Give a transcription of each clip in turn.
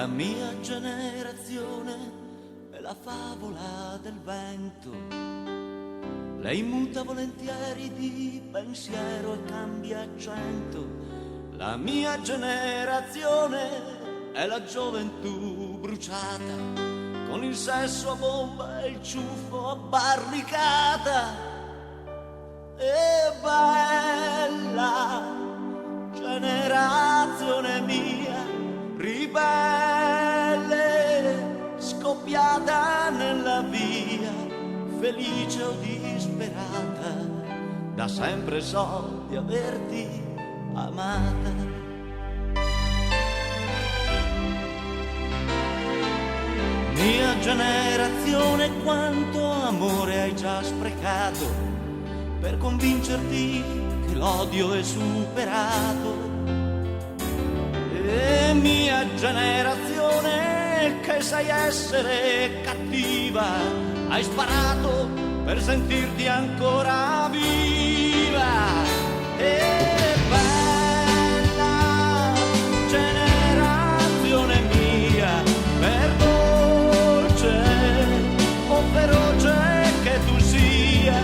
La mia generazione è la favola del vento. Lei muta volentieri di pensiero e cambia accento. La mia generazione è la gioventù bruciata, con il sesso a bomba e il ciuffo a barricata. E bella generazione mia, ribelle, scoppiata nella via, felice o disperata, da sempre so di averti amata. Mia generazione, quanto amore hai già sprecato per convincerti che l'odio è superato. E mia generazione, che sai essere cattiva, hai sparato per sentirti ancora viva. E bella generazione mia, per dolce o feroce che tu sia,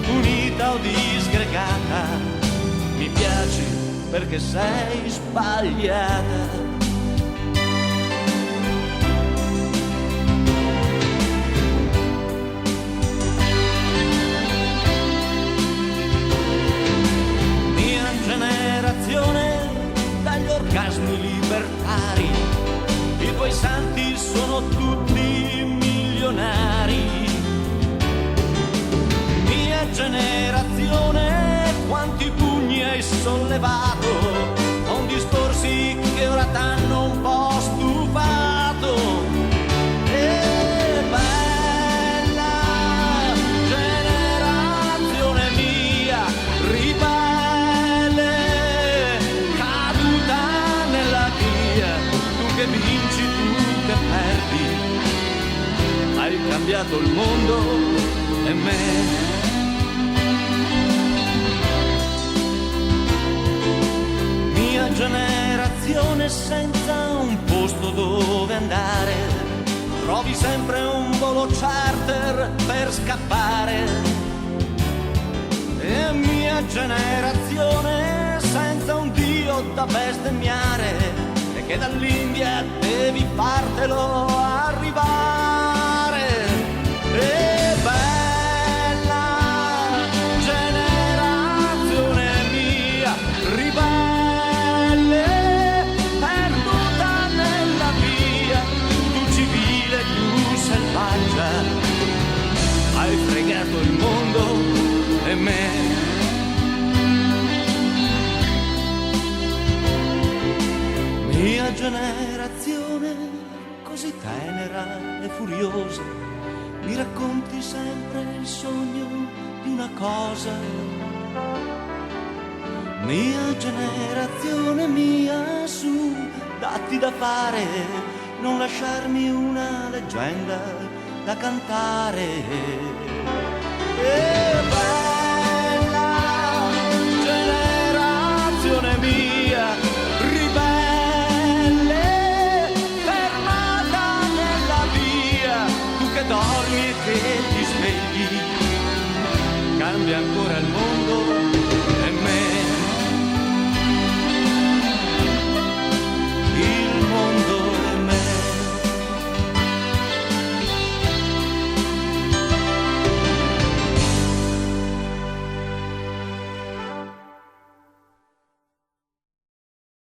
unita o disgregata, mi piaci perché sei sbagliata. Mia generazione, dagli orgasmi libertari, i tuoi santi sono tutti milionari. Mia generazione, quanti pugni hai sollevato con discorsi che ora t'hanno un po' stufato. E bella generazione mia, ribelle, caduta nella via, tu che vinci, tu che perdi, hai cambiato il mondo e me. Mia generazione senza un posto dove andare, trovi sempre un volo charter per scappare. E mia generazione senza un dio da bestemmiare, e che dall'India devi fartelo arrivare. E bella generazione mia, ribelle, perduta nella via, tu civile, tu selvaggia, hai fregato il mondo e me. Mia generazione, così tenera e furiosa, mi racconti sempre il sogno di una cosa. Mia generazione mia, su, datti da fare, non lasciarmi una leggenda da cantare. E bella generazione mia, ribelle, fermata nella via, tu che dormi e che ti svegli, cambia ancora il mondo